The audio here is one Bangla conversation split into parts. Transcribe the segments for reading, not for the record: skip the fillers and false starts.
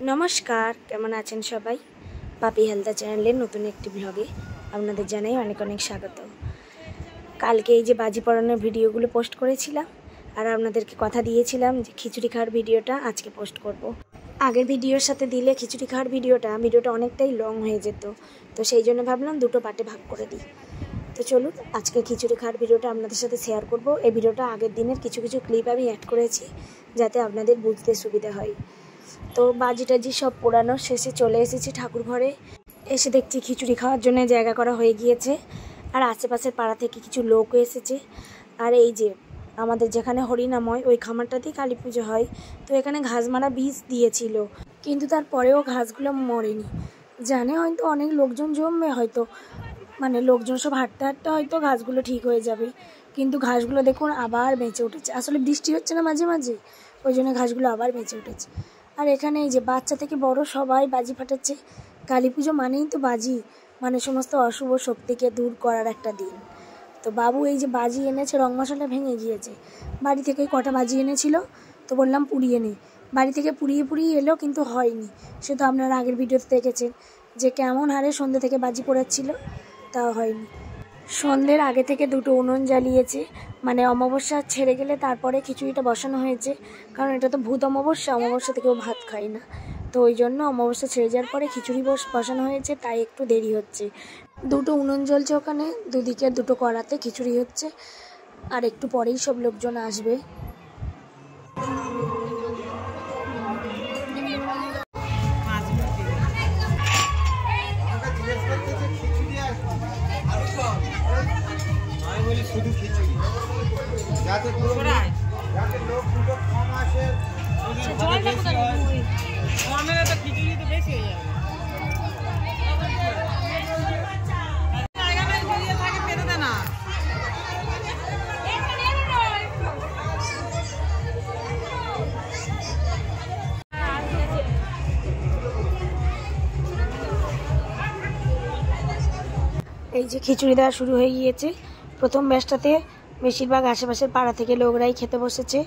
नमस्कार केमन आছেন सबाई पापी हेल्था चैनल नतून एक ब्लगे आपनादेर जानाई अनेक अनेक स्वागत। कालके ये बाजी पड़ानोर भिडियोगुलो पोस्ट करेछिलाम और आपनादेरके कथा दिएछिलाम जे खिचुड़ी खाওয়ার भिडियोटा आजके पोस्ट करब। आगेर भिडियोर साथे दिले खिचुड़ी खाওয়ার भिडियोटा अनेकटाई लंग हये जेत, तो सेई जोन्नो भाबलाम दुटो पार्टे भाग करे दिई। तो चलुन आज के खिचुड़ी खाওয়ার भिडियोटा आपनादेर साथे शेयर करब। এই भिडियोटा आगेर दिनेर किछु किछु क्लिप आमि एड करेछि जाते आपनादेर बुझते सुविधा हय। तो बाजी टाजी सब पोड़ानो शेषे चले एसेछि ठाकुर घरे। एसे देखछि खिचुड़ी खाওয়ার जन्य जायगा करा हये गियेछे और आशेपाशेर पाड़ा थेके किछु लोक एसेছে। और এই যে আমাদের যেখানে হরিনাময় ওই খামারটাতেই কালী পুজো হয়, তো এখানে ঘাস মারা বীজ দিয়েছিল, কিন্তু তারপরেও ঘাসগুলো মরেনি। জানে হয়তো অনেক লোকজন জমবে, হয়তো মানে লোকজন সব হাঁটতে হাঁটতে হয়তো ঘাসগুলো ঠিক হয়ে যাবে, কিন্তু ঘাসগুলো দেখুন আবার বেঁচে উঠেছে। আসলে বৃষ্টি হচ্ছে না মাঝে মাঝে, ওই জন্য ঘাসগুলো আবার বেঁচে উঠেছে। আর এখানে এই যে বাচ্চা থেকে বড় সবাই বাজি ফাটাচ্ছে। কালী পুজো মানেই তো বাজি, মানে সমস্ত অশুভ শক্তিকে দূর করার একটা দিন। তো বাবু এই যে বাজি এনেছে, রং মশলা ভেঙে গিয়েছে। বাড়ি থেকে কটা বাজি এনেছিল, তো বললাম পুড়িয়ে নে। বাড়ি থেকে পুড়িয়ে পুড়িয়ে এলো, কিন্তু হয়নি। সে তো আপনারা আগের ভিডিওতে দেখেছেন যে কেমন হারে সন্ধ্যে থেকে বাজি পোড়াচ্ছিল, তাও হয়নি। সন্ধ্যের আগে থেকে দুটো উনুন জ্বালিয়েছে, মানে অমাবস্যা ছেড়ে গেলে তারপরে খিচুড়িটা বসানো হয়েছে, কারণ এটা তো ভূত অমাবস্যা, অমাবস্যা থেকেও ভাত খাই না, তো ওই জন্য অমাবস্যা ছেড়ে যাওয়ার পরে খিচুড়ি বসানো হয়েছে, তাই একটু দেরি হচ্ছে। দুটো উনুন জ্বলছে ওখানে, দুদিকে দুটো কড়াতে খিচুড়ি হচ্ছে, আর একটু পরেই সব লোকজন আসবে। শুধু খিচুড়ি যাতে যাতে লোক দুটো কম আসে, জলটা কোথায় ওই কমে তো খিচুড়ি তো বেশি হয়ে যাবে। জায়গাটা জড়িয়ে থাকে পেতে দেয় না। এই যে খিচুড়ি দেওয়া শুরু হয়ে গিয়েছে। প্রথম ব্যাচটাতে বেশিরভাগ আশেপাশের পাড়া থেকে লোকরাই খেতে বসেছে,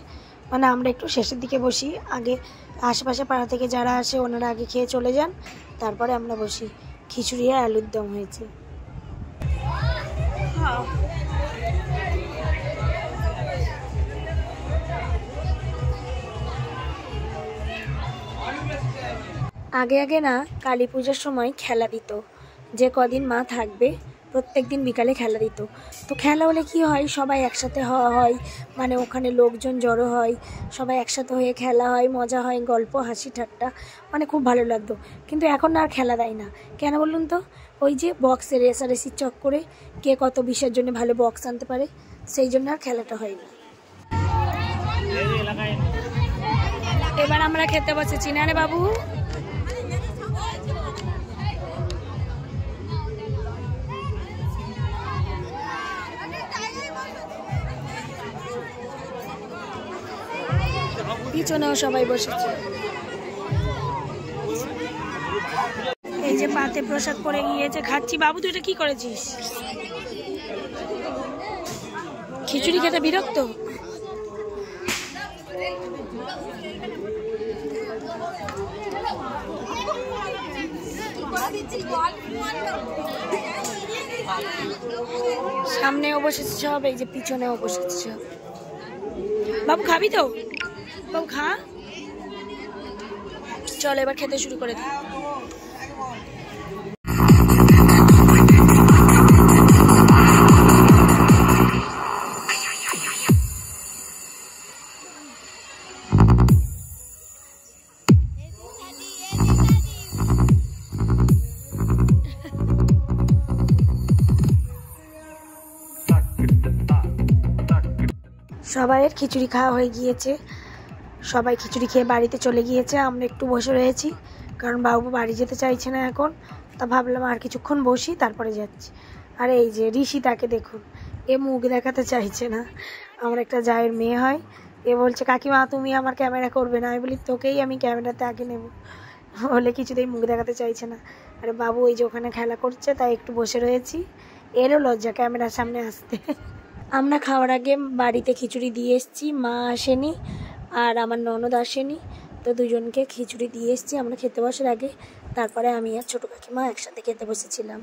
মানে আমরা একটু শেষের দিকে বসি। আগে আশেপাশে পাড়া থেকে যারা আসে ওনারা আগে খেয়ে চলে যান, তারপরে আমরা বসি। খিচুড়ি আর আলুর দম হয়েছে। আগে আগে না কালী পূজার সময় খেলা দিত, যে কদিন মা থাকবে প্রত্যেক দিন বিকালে খেলা দিত। তো খেলা হলে কি হয়, সবাই একসাথে হওয়া হয়, মানে ওখানে লোকজন জড়ো হয়, সবাই একসাথে হয়ে খেলা হয়, মজা হয়, গল্প হাসি ঠাট্টা, মানে খুব ভালো লাগতো। কিন্তু এখন আর খেলা দেয় না, কেন বলুন তো? ওই যে বক্সের রেসারেসির চক্করে কে কত বিষয়ের জন্য ভালো বক্স আনতে পারে, সেই জন্য আর খেলাটা হয় না। এবার আমরা খেতে বসেছি না রে বাবু? পিছনেও সবাই বসেছে। এই যে পাতে প্রসাদ পড়ে গিয়েছে, খাচ্ছি। বাবু তুই এটা কি করেছিস? খিচুড়ি খেতে বিরক্ত? সামনেও বসেছে সব, এই যে পিছনেও বসেছে সব। বাবু খাবি তো? বাবু খা। চল এবার খেতে শুরু করে দিই। সবাইয়ের খিচুড়ি খাওয়া হয়ে গিয়েছে, সবাই খিচুড়ি খেয়ে বাড়িতে চলে গিয়েছে। আমরা একটু বসে রয়েছি, কারণ বাবু বাড়ি যেতে চাইছে না এখন, তা ভাবলাম আর কিছুক্ষণ বসি তারপরে যাচ্ছি। আর এই যে ঋষি, তাকে দেখুন, এ মুখ দেখাতে চাইছে না। আমার একটা জায়ের মেয়ে হয়, এ বলছে কাকিমা তুমি আমার ক্যামেরা করবে না। আমি বলি তোকেই আমি ক্যামেরাতে আগে নেব, বলে কিছুতেই মুখ দেখাতে চাইছে না। আরে বাবু ওই যে ওখানে খেলা করছে, তাই একটু বসে রয়েছি। এরও লজ্জা ক্যামেরার সামনে আসতে। আমরা খাওয়ার আগে বাড়িতে খিচুড়ি দিয়ে এসেছি, মা আসেনি আর আমার ননদ আসেনি, তো দুজনকে খিচুড়ি দিয়ে এসেছি আমরা খেতে বসার আগে। তারপরে আমি আর ছোটো কাকিমা একসাথে খেতে বসেছিলাম।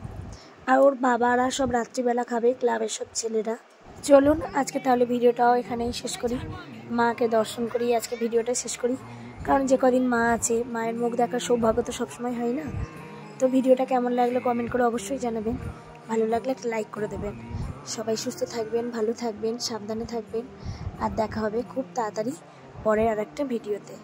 আর ওর বাবারা সব রাত্রিবেলা খাবে, ক্লাবের সব ছেলেরা। চলুন আজকে তাহলে ভিডিওটাও এখানেই শেষ করি, মাকে দর্শন করি, আজকে ভিডিওটা শেষ করি। কারণ যে কদিন মা আছে, মায়ের মুখ দেখার সৌভাগ্য তো সবসময় হয় না। তো ভিডিওটা কেমন লাগলো কমেন্ট করে অবশ্যই জানাবেন, ভালো লাগলে একটা লাইক করে দেবেন। সবাই সুস্থ থাকবেন, ভালো থাকবেন, সাবধানে থাকবেন, আর দেখা হবে খুব তাড়াতাড়ি পরের আর একটা ভিডিওতে।